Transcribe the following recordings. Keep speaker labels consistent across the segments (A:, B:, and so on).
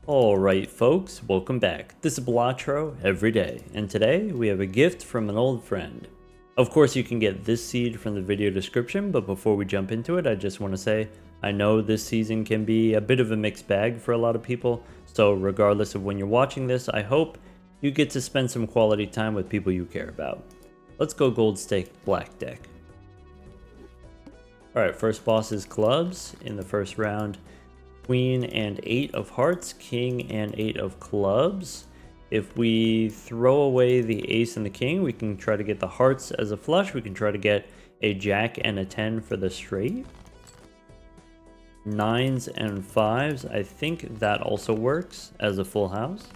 A: Alright folks, welcome back. This is Balatro every day, and today we have a gift from an old friend. Of course you can get this seed from the video description, but before we jump into it I just want to say I know this season can be a bit of a mixed bag for a lot of people, so regardless of when you're watching this, I hope you get to spend some quality time with people you care about. Let's go gold stake black deck. Alright, first boss is clubs in the first round. Queen and 8 of hearts, king and 8 of clubs. If we throw away the ace and the king, we can try to get the hearts as a flush. We can try to get a jack and a 10 for the straight. 9s and 5s, I think that also works as a full house.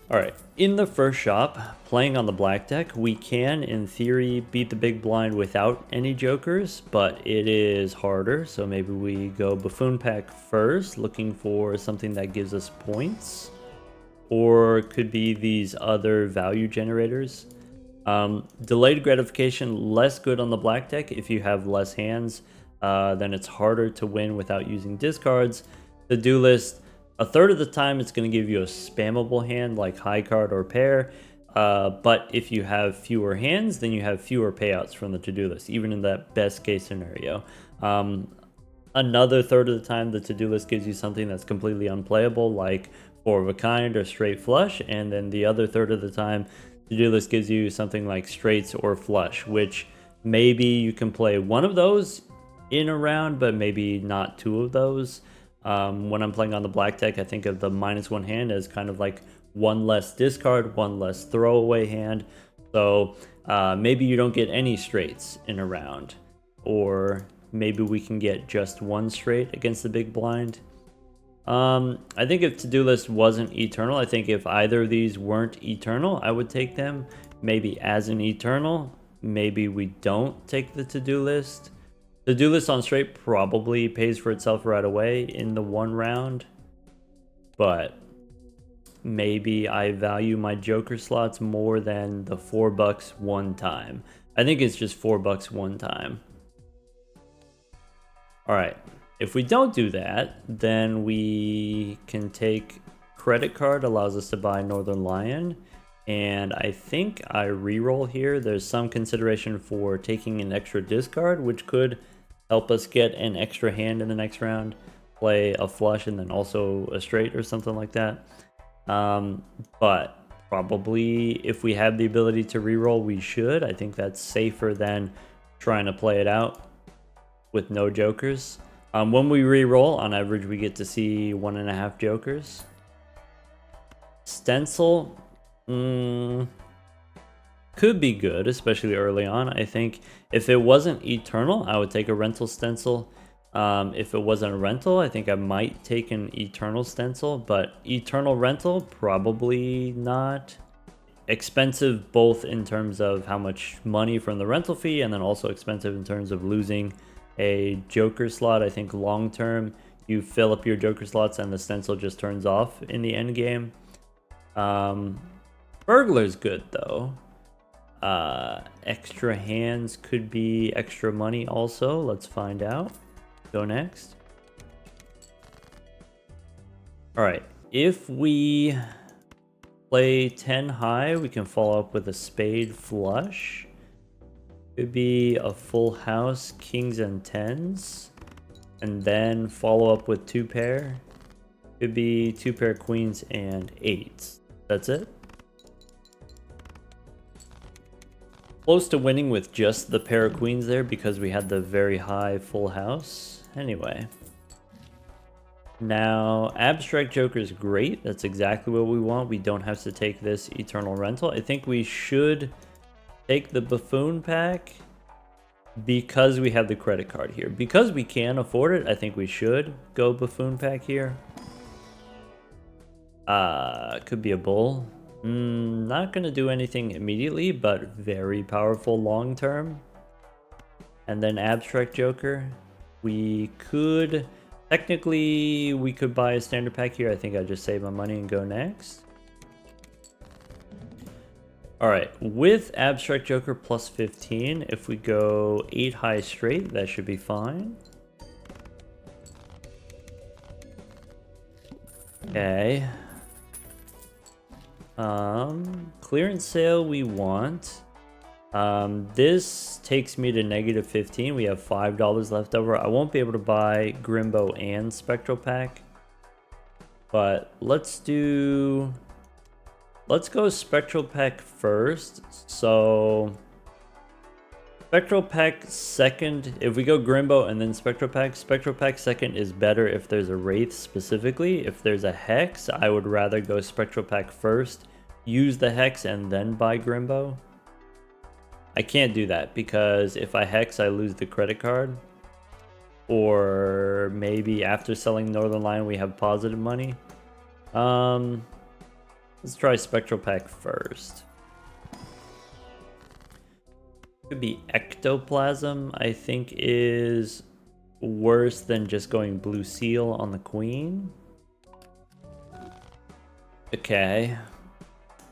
A: Alright, in the first shop, playing on the black deck, we can, in theory, beat the big blind without any jokers, but it is harder, so maybe we go buffoon pack first, looking for something that gives us points, or it could be these other value generators. Delayed gratification, less good on the black deck. If you have less hands, then it's harder to win without using discards. The do list, a third of the time it's going to give you a spammable hand like high card or pair, but if you have fewer hands, then you have fewer payouts from the to-do list, even in that best case scenario. Another third of the time the to-do list gives you something that's completely unplayable like four of a kind or straight flush, and then the other third of the time the to-do list gives you something like straights or flush, which maybe you can play one of those in a round, but maybe not two of those. When I'm playing on the black deck, I think of the -1 hand as kind of like one less discard, one less throwaway hand. So maybe you don't get any straights in a round, or maybe we can get just one straight against the big blind. I think if to-do list wasn't eternal, I think if either of these weren't eternal, I would take them. Maybe as an eternal, maybe we don't take the to-do list. The do list on straight probably pays for itself right away in the one round, but maybe I value my joker slots more than the $4 one time. I think it's just $4 one time. Alright, if we don't do that, then we can take credit card, allows us to buy Northern Lion, and I think I reroll here. There's some consideration for taking an extra discard, which could help us get an extra hand in the next round, play a flush and then also a straight or something like that. But probably if we have the ability to reroll, we should. I think that's safer than trying to play it out with no jokers. When we reroll, on average, we get to see 1.5 jokers. Stencil, could be good, especially early on. I think if it wasn't eternal, I would take a rental stencil. If it wasn't a rental, I think I might take an eternal stencil, but eternal rental, probably not. Expensive both in terms of how much money from the rental fee, and then also expensive in terms of losing a joker slot. I think long term, you fill up your joker slots and the stencil just turns off in the end game. Burglar's good though. Extra hands could be extra money also. Let's find out. Go next. Alright, if we play 10 high, we can follow up with a spade flush. Could be a full house, kings and 10s, and then follow up with 2 pair. Could be 2 pair queens and 8s. That's it. Close to winning with just the pair of queens there because we had the very high full house. Anyway. Now, abstract joker is great. That's exactly what we want. We don't have to take this eternal rental. I think we should take the buffoon pack because we have the credit card here. Because we can afford it, I think we should go buffoon pack here. Could be a bull. Not gonna do anything immediately, but very powerful long term. And then abstract joker. We could technically buy a standard pack here. I think I'll just save my money and go next. Alright, with abstract joker plus 15, if we go 8 high straight, that should be fine. Okay. Clearance sale we want. This takes me to -15. We have $5 left over. I won't be able to buy Grimbo and Spectral Pack. But let's go Spectral Pack first. So Spectral Pack second, if we go Grimbo and then Spectral Pack second is better if there's a Wraith specifically. If there's a Hex, I would rather go Spectral Pack first, use the Hex, and then buy Grimbo. I can't do that because if I Hex, I lose the credit card. Or maybe after selling Northern Lion, we have positive money. Let's try Spectral Pack first. Could be Ectoplasm, I think is worse than just going Blue Seal on the Queen. Okay.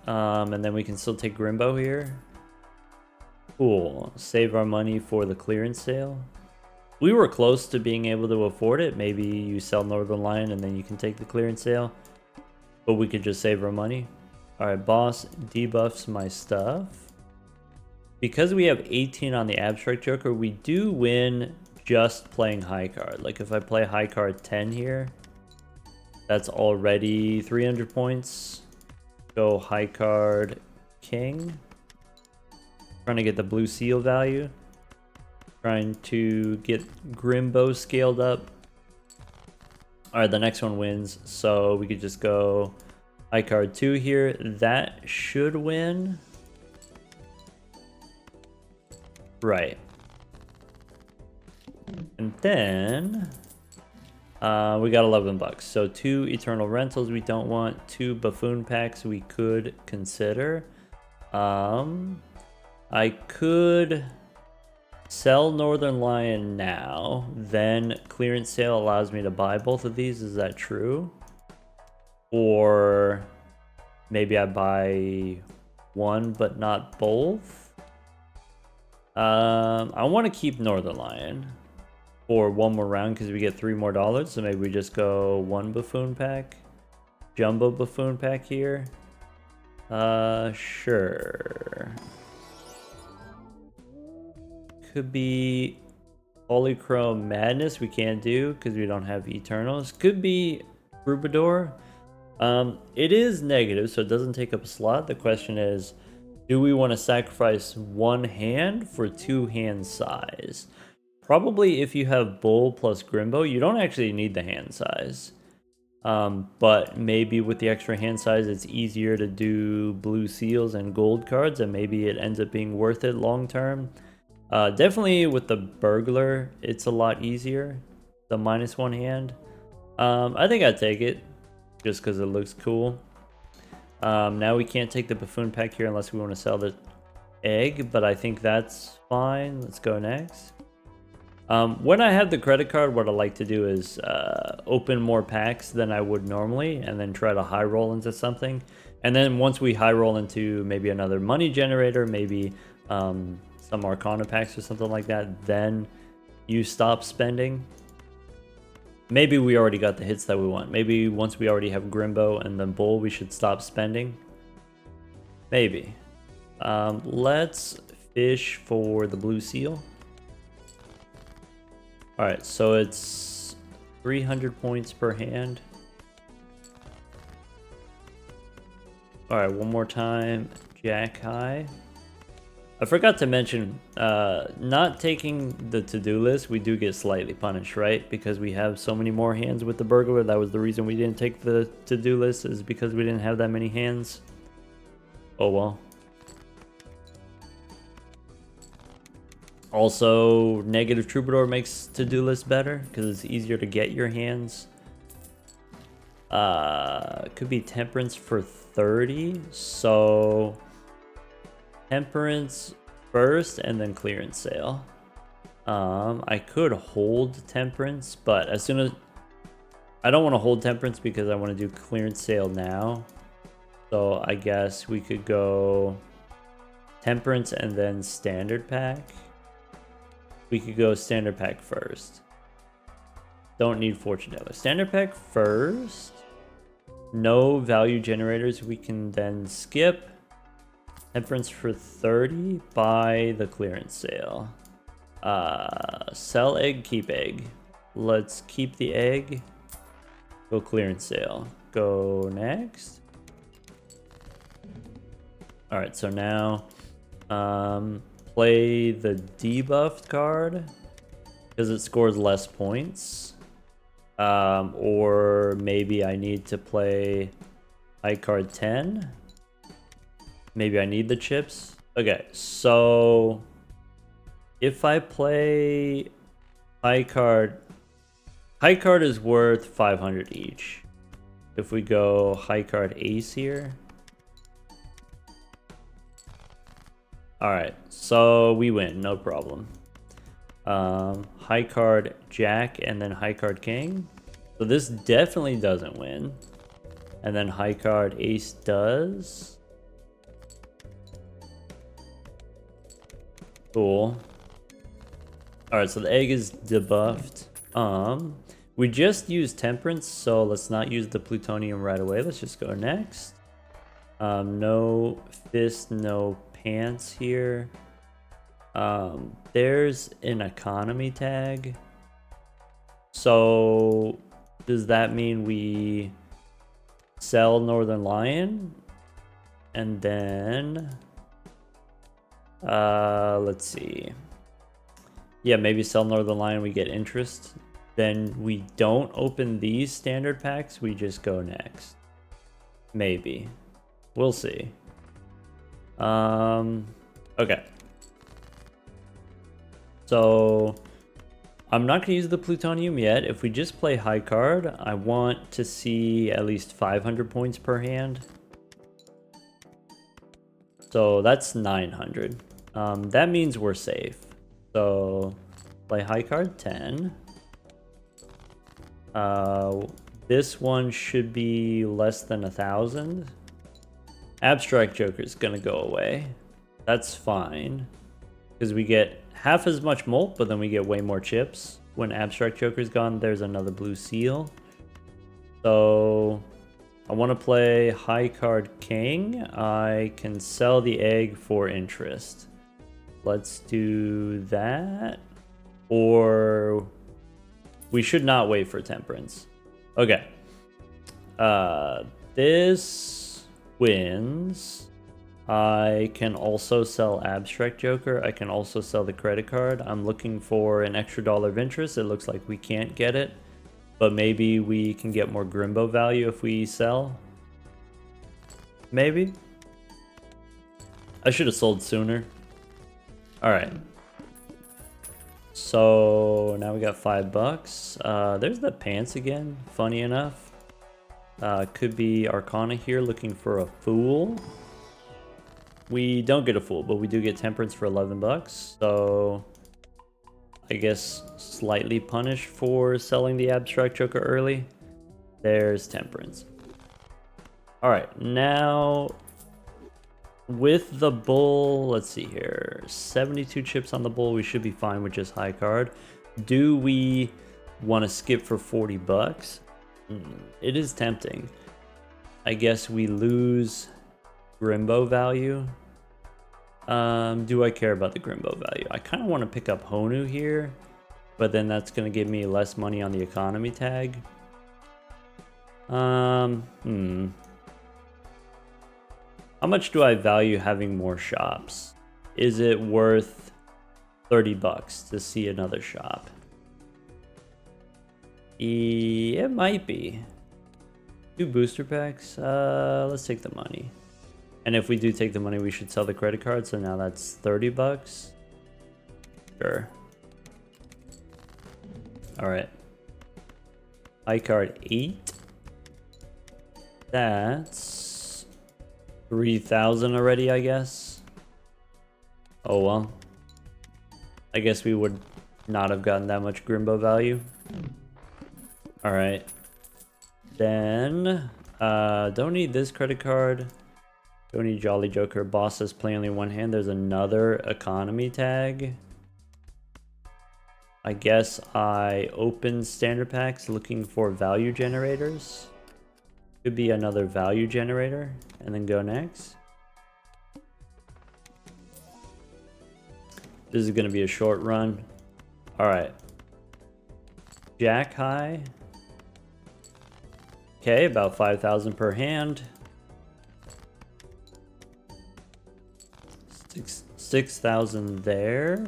A: And then we can still take Grimbo here. Cool. Save our money for the clearance sale. We were close to being able to afford it. Maybe you sell Northern Lion and then you can take the clearance sale. But we could just save our money. Alright, boss debuffs my stuff. Because we have 18 on the Abstract Joker, we do win just playing high card. Like if I play high card 10 here, that's already 300 points. Go high card king. Trying to get the Blue Seal value. Trying to get Grimbo scaled up. Alright, the next one wins. So we could just go high card 2 here. That should win. Right. And then we got 11 bucks. So 2 Eternal Rentals we don't want. 2 Buffoon Packs we could consider. I could sell Northern Lion now. Then clearance sale allows me to buy both of these. Is that true? Or maybe I buy one but not both? I want to keep Northern Lion for one more round because we get $3 more. So maybe we just go 1 Buffoon Pack. Jumbo Buffoon Pack here. Sure. Could be Polychrome Madness. We can't do because we don't have Eternals. Could be Troubadour. It is negative, so it doesn't take up a slot. The question is, do we want to sacrifice 1 hand for 2 hand size? Probably if you have Bull plus Grimbo, you don't actually need the hand size. But maybe with the extra hand size, it's easier to do Blue Seals and Gold cards, and maybe it ends up being worth it long term. Definitely with the Burglar, it's a lot easier. The -1 hand. I think I'd take it just because it looks cool. Now we can't take the Buffoon Pack here unless we want to sell the egg, but I think that's fine. Let's go next. When I have the credit card, what I like to do is open more packs than I would normally and then try to high roll into something. And then once we high roll into maybe another money generator, maybe some Arcana packs or something like that, then you stop spending. Maybe we already got the hits that we want. Maybe once we already have Grimbo and then Bull, we should stop spending. Maybe. Let's fish for the Blue Seal. Alright, so it's 300 points per hand. Alright, one more time. Jack high. I forgot to mention, not taking the to-do list, we do get slightly punished, right? Because we have so many more hands with the Burglar. That was the reason we didn't take the to-do list, is because we didn't have that many hands. Oh well. Also, negative Troubadour makes to-do list better, because it's easier to get your hands. Could be Temperance for 30, so... Temperance first and then clearance sale. I could hold Temperance, but as soon as I don't want to hold Temperance because I want to do clearance sale now. So I guess we could go Temperance and then standard pack. We could go standard pack first. Don't need fortune teller. Standard pack first. No value generators. We can then skip. Temperance for 30. Buy the clearance sale. Sell egg, keep egg. Let's keep the egg. Go clearance sale. Go next. Alright, so now play the debuffed card because it scores less points. Or maybe I need to play high card 10. Maybe I need the chips. Okay, so if I play high card is worth 500 each. If we go high card ace here. Alright, so we win, no problem. High card jack and then high card king. So this definitely doesn't win. And then high card ace does. Cool. Alright, so the egg is debuffed. We just used temperance, so let's not use the plutonium right away. Let's just go next. No fist, no pants here. There's an economy tag. So does that mean we sell Northern Lion? And then let's see. Yeah, maybe sell Northern Lion, we get interest. Then we don't open these standard packs, we just go next. Maybe. We'll see. Okay. So I'm not gonna use the plutonium yet. If we just play high card, I want to see at least 500 points per hand. So that's 900. That means we're safe. So play high card 10. This one should be less than 1,000. Abstract Joker is gonna go away. That's fine. Because we get half as much molt, but then we get way more chips. When Abstract Joker's gone, there's another blue seal. So I want to play high card king. I can sell the egg for interest. Let's do that. Or we should not wait for temperance. Okay. This wins. I can also sell Abstract Joker. I can also sell the credit card. I'm looking for an extra dollar of interest. It looks like we can't get it, but maybe we can get more Grimbo value if we sell. Maybe. I should have sold sooner. All right. So now we got $5. There's the pants again, funny enough. Could be Arcana here looking for a fool. We don't get a fool, but we do get temperance for $11. So I guess slightly punished for selling the Abstract Joker early. There's temperance. All right, now with the bull, let's see here. 72 chips on the bull. We should be fine with just high card. Do we want to skip for $40? It is tempting. I guess we lose Grimbo value. Do I care about the Grimbo value? I kind of want to pick up Honu here, but then that's going to give me less money on the economy tag. How much do I value having more shops? Is it worth $30 to see another shop? It might be. 2 booster packs. Let's take the money. And if we do take the money, we should sell the credit card. So now that's $30. Sure. All right. High card 8. That's 3,000 already, I guess. Oh well. I guess we would not have gotten that much Grimbo value. All right. Then don't need this credit card. Don't need Jolly Joker. Boss says play only one hand. There's another economy tag. I guess I open standard packs looking for value generators. Could be another value generator, and then go next. This is going to be a short run. All right. Jack high. Okay, about 5,000 per hand. 6,000 there.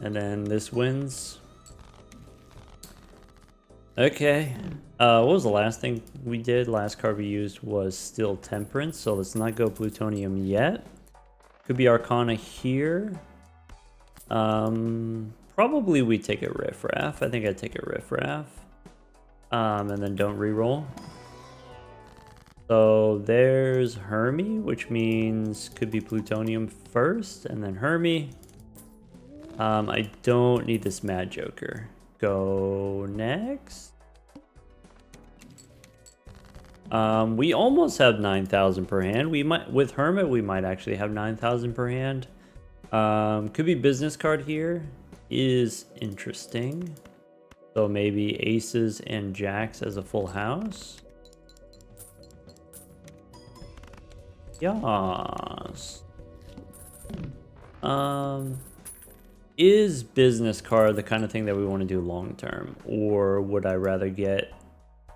A: And then this wins. Okay. What was the last thing we did? Last card we used was Still Temperance, so let's not go Plutonium yet. Could be Arcana here. Probably we take a Riffraff. I think I'd take a Riffraff. And then don't reroll. So there's Hermie, which means could be Plutonium first, and then Hermie. I don't need this Mad Joker. Go next. We almost have 9,000 per hand. We might, with Hermit, we might actually have 9,000 per hand. Could be business card here. Is interesting. So maybe aces and jacks as a full house. Yes. Is business card the kind of thing that we want to do long term, or would I rather get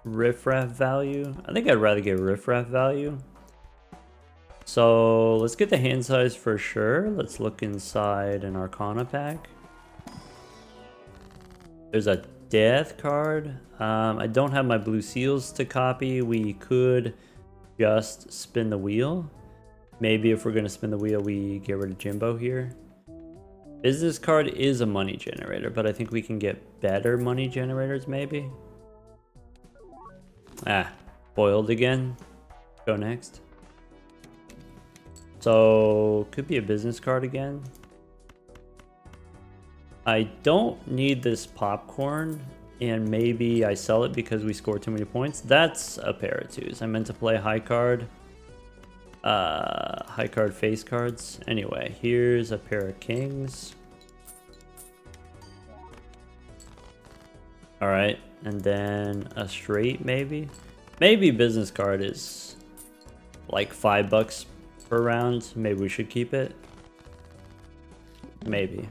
A: riffraff value? I think I'd rather get riffraff value. So let's get the hand size for sure. Let's look inside an Arcana pack. There's a death card. I don't have my blue seals to copy. We could just spin the wheel. Maybe if we're going to spin the wheel, we get rid of Jimbo here. Business card is a money generator, but I think we can get better money generators maybe. Ah, foiled again. Go next. So, could be a business card again. I don't need this popcorn, and maybe I sell it because we score too many points. That's a pair of twos. I meant to play high card face cards. Anyway, here's a pair of kings. All right, and then a straight maybe. Maybe business card is like $5 per round. Maybe we should keep it. Maybe.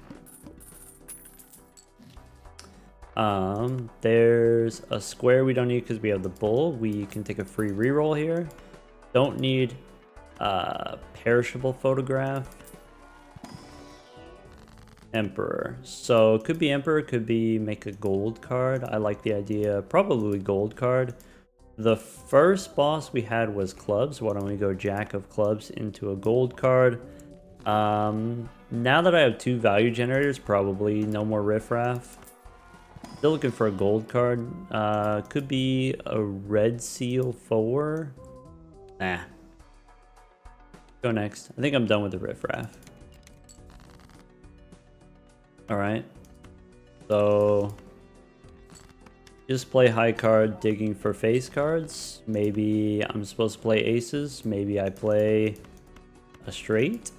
A: There's a square we don't need because we have the bull. We can take a free reroll here. Don't need perishable photograph. Emperor. So it could be Emperor, could be make a gold card. I like the idea. Probably gold card. The first boss we had was clubs. Why don't we go Jack of Clubs into a gold card? Now that I have two value generators, probably no more riffraff. Still looking for a gold card. Could be a red seal 4. Nah. Go next. I think I'm done with the riffraff. Alright. So just play high card, digging for face cards. Maybe I'm supposed to play aces. Maybe I play a straight.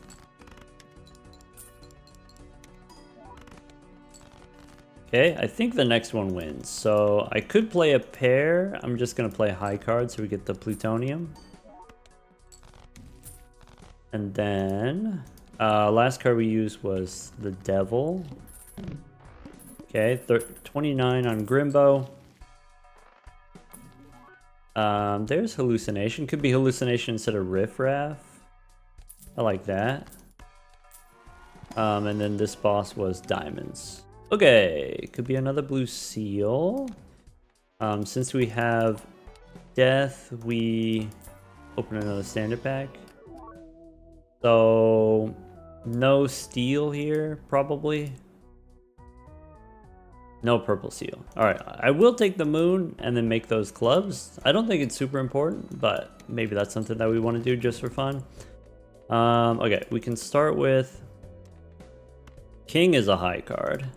A: Okay, I think the next one wins. So I could play a pair. I'm just going to play high card so we get the plutonium. And then last card we used was the devil. Okay, 29 on Grimbo. There's hallucination. Could be hallucination instead of riffraff. I like that. And then this boss was diamonds. Okay, could be another blue seal. Since we have death, we open another standard pack. So no steel here, probably. No purple seal. All right, I will take the moon and then make those clubs. I don't think it's super important, but maybe that's something that we want to do just for fun. Okay, we can start with king is a high card.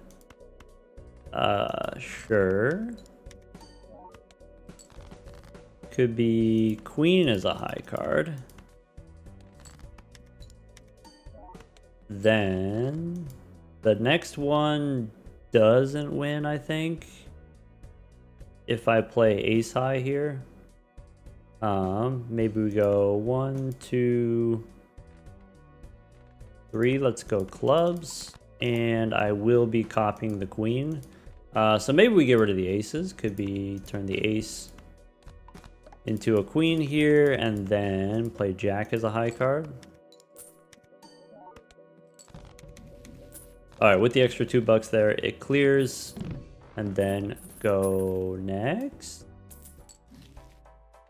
A: Sure. Could be queen is a high card. Then the next one doesn't win, I think. If I play ace high here. Maybe we go 1, 2, 3. Let's go clubs. And I will be copying the queen. So maybe we get rid of the aces. Could be turn the ace into a queen here and then play jack as a high card. All right, with the extra $2 there, it clears and then go next.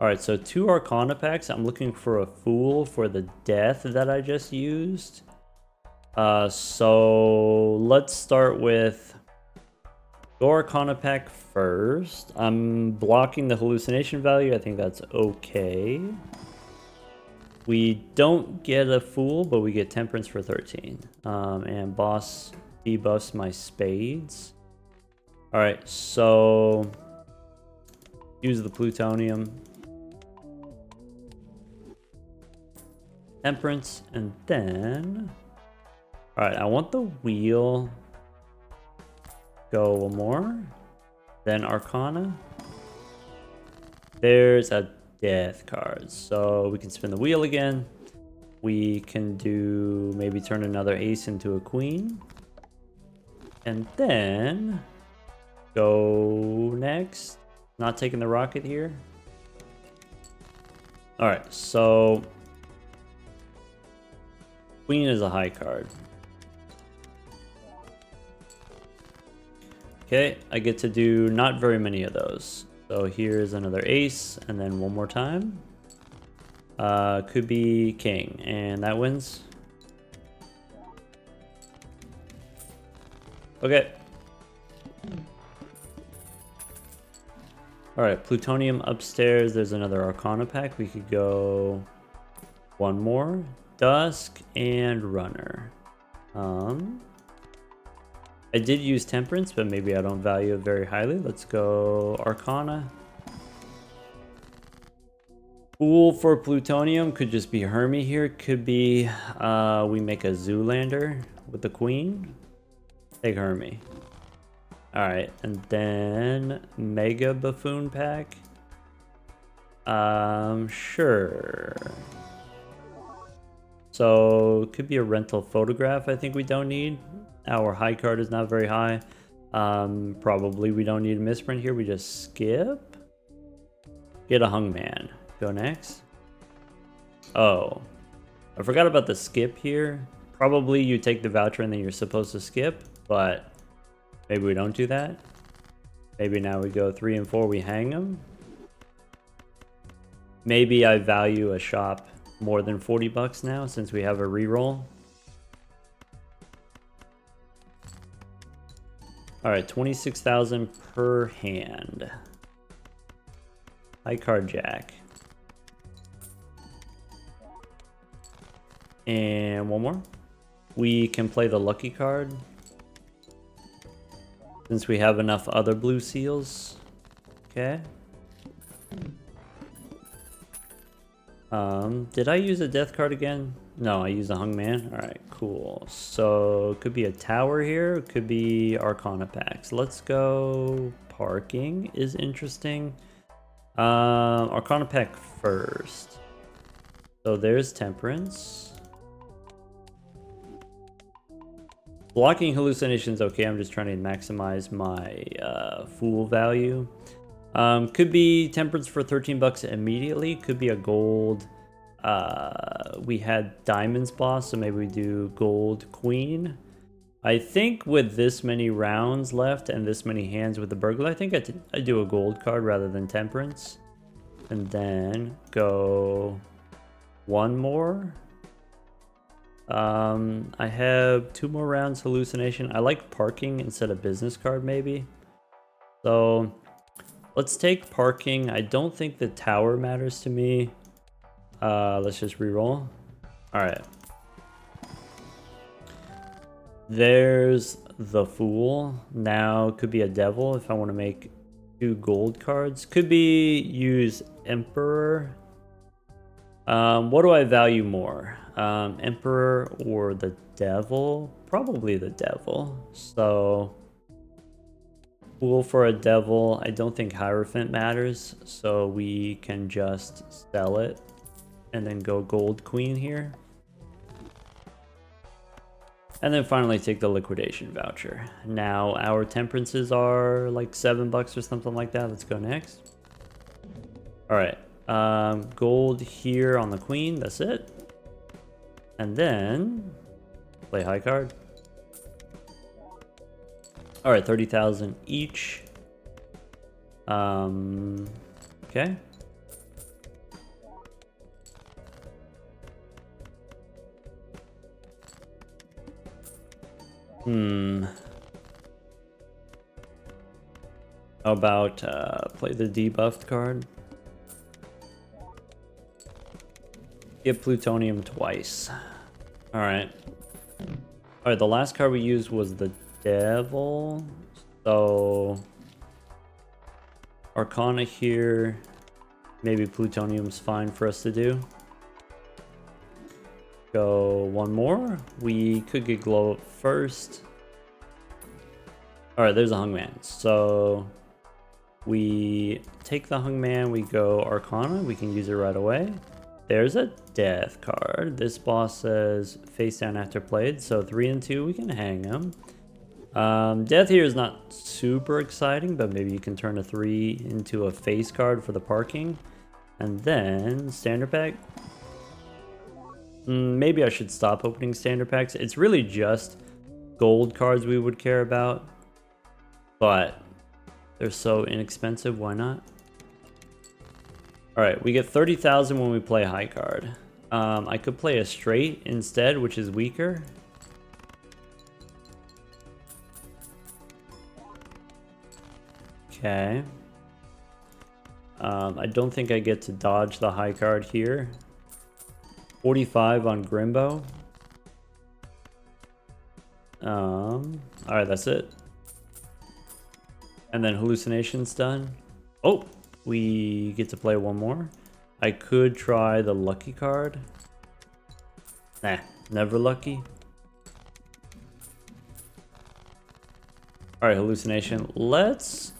A: All right, so 2 Arcana packs. I'm looking for a Fool for the death that I just used. So let's start with go Arcana pack first. I'm blocking the hallucination value. I think that's okay. We don't get a Fool, but we get Temperance for 13. And boss debuffs my spades. All right, so use the plutonium. Temperance, and then... Alright, I want the wheel. Go one more. Then Arcana. There's a death card. So we can spin the wheel again. We can do... maybe turn another ace into a queen. And then... go next. Not taking the rocket here. Alright, so... queen is a high card. Okay, I get to do not very many of those. So here's another ace, and then one more time. Could be king, and that wins. Okay. Alright, plutonium upstairs. There's another Arcana pack. We could go one more. Dusk and runner. I did use temperance, but maybe I don't value it very highly. Let's go Arcana. Fool for plutonium could just be Hermie here. Could be we make a Zoolander with the queen. Take Hermie. Alright, and then Mega Buffoon pack. Sure. So could be a rental photograph. I think we don't need. Our high card is not very high. Probably we don't need a misprint here. We just skip. Get a hungman. Go next. Oh, I forgot about the skip here. Probably you take the voucher and then you're supposed to skip, but maybe we don't do that. Maybe now we go 3 and 4. We hang them. Maybe I value a shop more than $40 now since we have a reroll. All right, 26,000 per hand. High card jack. And one more. We can play the lucky card since we have enough other blue seals. Okay. Did I use a death card again? No, I used a hungman. All right, cool. So it could be a tower here. It could be Arcana packs. Let's go. Parking is interesting. Arcana pack first. So there's temperance. Blocking hallucinations okay. I'm just trying to maximize my fool value. Could be temperance for $13 immediately. Could be a gold. We had diamonds boss, so maybe we do gold queen. I think with this many rounds left and this many hands with the burglar, I think I do a gold card rather than temperance. And then go one more. I have 2 more rounds hallucination. I like parking instead of business card maybe. So let's take parking. I don't think the tower matters to me. Let's just reroll. All right. There's the fool. Now could be a devil if I want to make 2 gold cards. Could be use emperor. What do I value more? Emperor or the devil? Probably the devil. So Pool for a devil. I don't think Hierophant matters, so we can just sell it and then go gold queen here. And then finally take the liquidation voucher. Now our temperances are like $7 or something like that. Let's go next. All right, gold here on the queen. That's it. And then play high card. All right, 30,000 each. Okay. How about play the debuffed card? Get plutonium twice. All right. All right, the last card we used was the devil. So Arcana here. Maybe plutonium's fine for us to do. Go one more. We could get glow up first. All right, there's a hungman. So we take the hungman, we go Arcana, we can use it right away. There's a death card. This boss says face down after played, so 3 and 2, we can hang him. Death here is not super exciting, but maybe you can turn a 3 into a face card for the parking. And then standard pack. Maybe I should stop opening standard packs. It's really just gold cards we would care about, but they're so inexpensive, why not? All right, we get 30,000 when we play high card. I could play a straight instead, which is weaker. Okay. I don't think I get to dodge the high card here. 45 on Grimbo. All right, that's it. And then hallucination's done. Oh, we get to play one more. I could try the lucky card. Nah, never lucky. All right, hallucination. Let's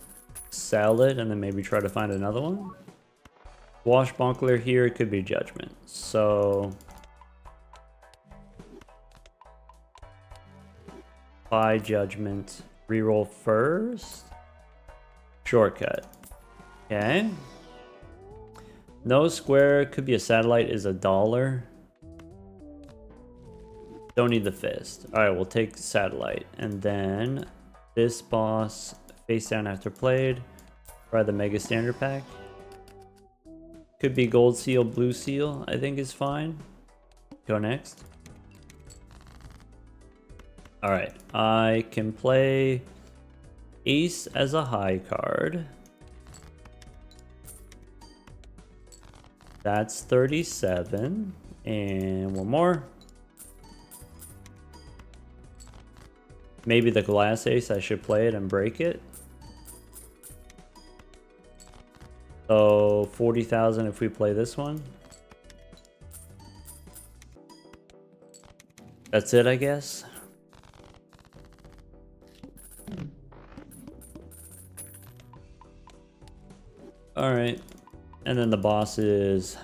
A: sell it and then maybe try to find another one. Swashbuckler here, it could be judgment. So buy judgment, reroll first. Shortcut. Okay. No square, could be a satellite, is $1. Don't need the fist. All right, we'll take satellite. And then this boss, face down after played. Try the mega standard pack. Could be gold seal, blue seal, I think is fine. Go next. All right, I can play ace as a high card. That's 37. And one more. Maybe the glass ace, I should play it and break it. So 40,000 if we play this one. That's it, I guess. All right. And then the boss is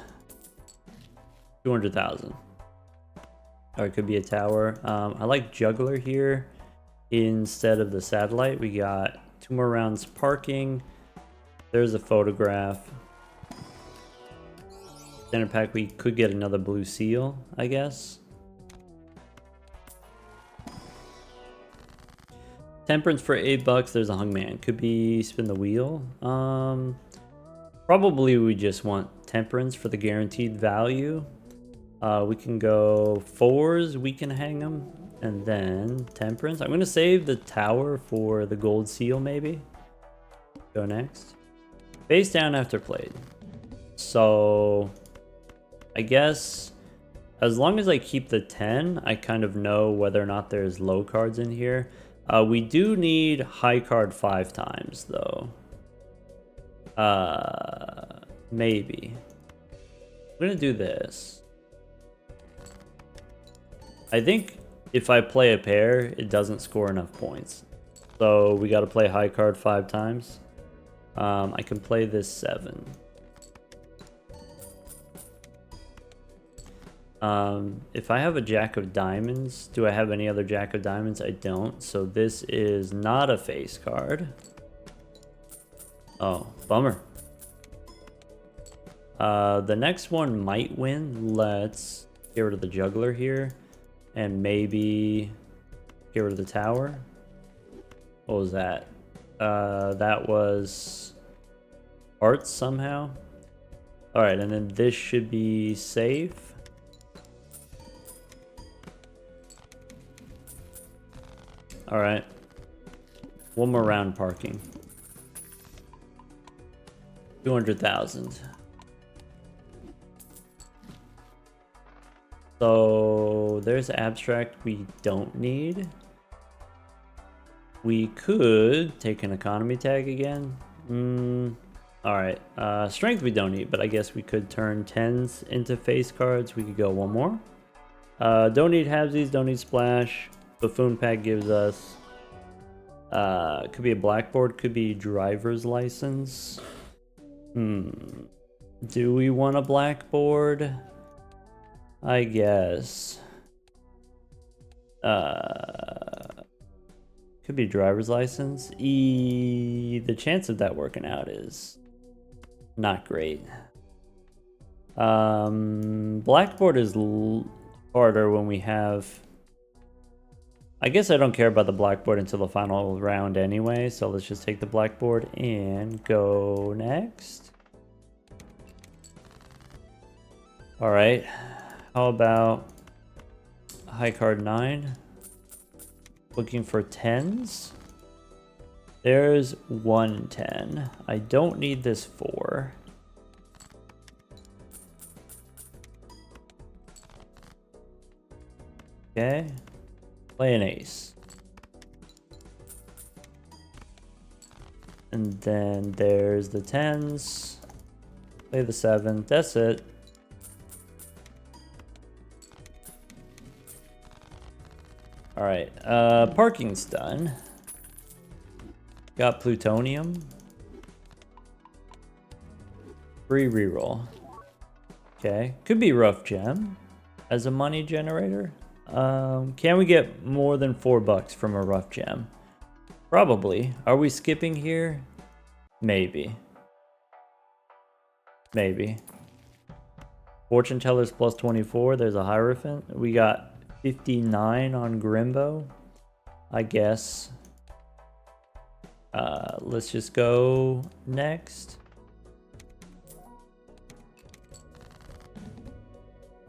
A: 200,000. Or it could be a tower. I like juggler here instead of the satellite. We got 2 more rounds parking. There's a photograph. Standard pack, we could get another blue seal, I guess. Temperance for $8. There's a hungman. Could be spin the wheel. Probably we just want temperance for the guaranteed value. We can go 4s. We can hang them. And then temperance. I'm going to save the tower for the gold seal, maybe. Go next. Face down after played. So I guess as long as I keep the 10, I kind of know whether or not there's low cards in here. We do need high card 5 times though. Maybe. I'm gonna do this. I think if I play a pair, it doesn't score enough points. So we got to play high card 5 times. I can play this 7. If I have a jack of diamonds, do I have any other jack of diamonds? I don't. So this is not a face card. Oh, bummer. The next one might win. Let's get rid of the juggler here. And maybe get rid of the tower. What was that? That was hearts somehow. Alright, and then this should be safe. Alright. One more round parking. 200,000. So there's abstract we don't need. We could take an economy tag again. Alright. Strength we don't need, but I guess we could turn 10s into face cards. We could go one more. Don't need halvesies, don't need splash. Buffoon pack gives us could be a blackboard, could be driver's license. Do we want a blackboard? I guess. Could be driver's license. The chance of that working out is not great. Blackboard is harder when we have... I guess I don't care about the blackboard until the final round anyway, so let's just take the blackboard and go next. Alright, how about high card 9? Looking for 10s. There's 1 10. I don't need this 4. Okay. Play an ace. And then there's the 10s. Play the 7. That's it. Alright, parking's done. Got plutonium. Free reroll. Okay, could be rough gem as a money generator. Can we get more than $4 from a rough gem? Probably. Are we skipping here? Maybe. Maybe. Fortune tellers plus 24. There's a Hierophant. We got 59 on Grimbo. I guess. Let's just go next.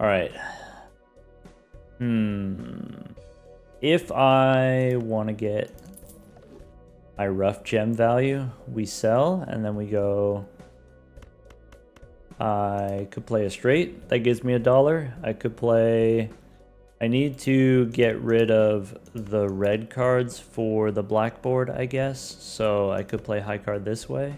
A: Alright. If I want to get my rough gem value, we sell, and then we go... I could play a straight. That gives me $1. I could play... I need to get rid of the red cards for the blackboard, I guess. So I could play high card this way.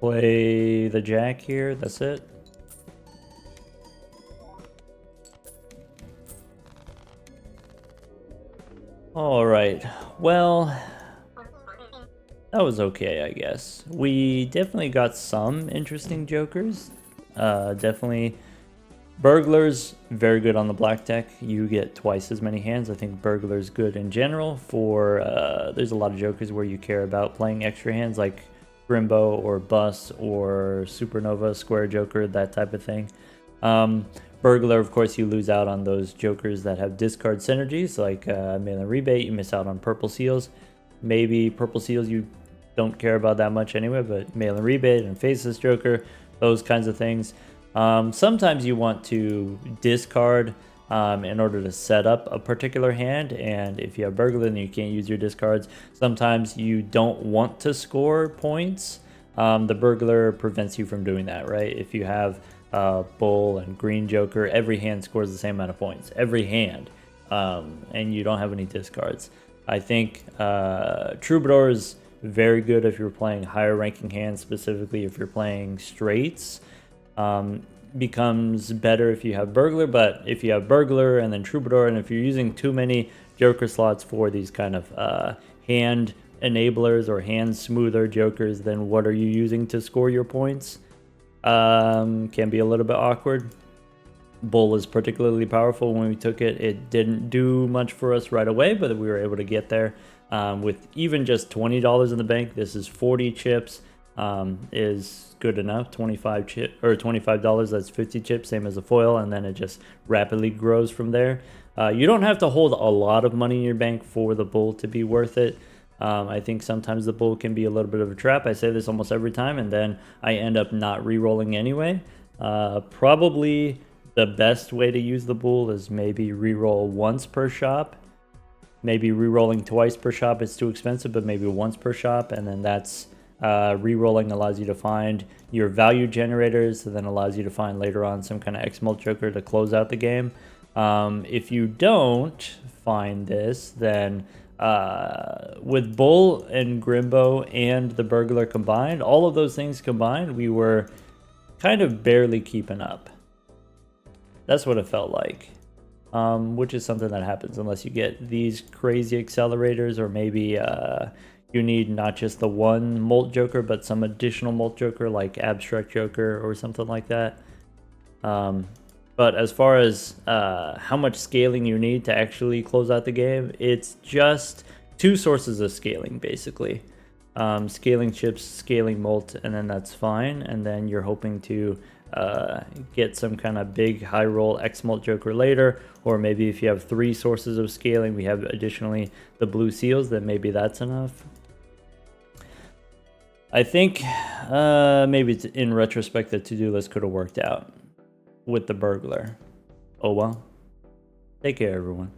A: Play the jack here, that's it. Alright, well, that was okay, I guess. We definitely got some interesting jokers. Definitely, Burglar's very good on the black deck. You get twice as many hands. I think Burglar's good in general for, there's a lot of jokers where you care about playing extra hands, like Grimbo or Bus or Supernova, Square Joker, that type of thing. Burglar, of course, you lose out on those jokers that have discard synergies, like Mail and Rebate. You miss out on Purple Seals. Maybe Purple Seals you don't care about that much anyway, but Mail and Rebate and Faceless Joker, those kinds of things. Sometimes you want to discard in order to set up a particular hand, and if you have Burglar, then you can't use your discards. Sometimes you don't want to score points. The Burglar prevents you from doing that, right? If you have Bull and Green Joker, every hand scores the same amount of points. Every hand. And you don't have any discards. I think Troubadour is very good if you're playing higher ranking hands, specifically if you're playing straights. becomes better if you have burglar, but if you have burglar and then troubadour, and if you're using too many joker slots for these kind of hand enablers or hand smoother jokers, then what are you using to score your points? Can be a little bit awkward. Bull is particularly powerful. When we took it, it didn't do much for us right away, but we were able to get there with even just $20 in the bank. This is 40 chips, is good enough. 25 chip or $25, that's 50 chips, same as a foil, and then it just rapidly grows from there. You don't have to hold a lot of money in your bank for the bull to be worth it. I think sometimes the bull can be a little bit of a trap. I say this almost every time, and then I end up not re-rolling anyway. Probably the best way to use the bull is maybe re-roll once per shop. Maybe re-rolling twice per shop is too expensive, but maybe once per shop, and then that's re-rolling allows you to find your value generators, and then allows you to find later on some kind of X-Mult Joker to close out the game. If you don't find this, then with Bull and Grimbo and the Burglar combined, all of those things combined, we were kind of barely keeping up. That's what it felt like, which is something that happens unless you get these crazy accelerators, or maybe you need not just the one Molt Joker, but some additional Molt Joker like Abstract Joker or something like that. But as far as how much scaling you need to actually close out the game, it's just two sources of scaling, basically. Scaling chips, scaling Molt, and then that's fine. And then you're hoping to get some kind of big high roll X-Mult Joker later, or maybe if you have three sources of scaling, we have additionally the blue seals, then maybe that's enough. I think maybe in retrospect the to-do list could have worked out with the burglar. Oh well. Take care, everyone.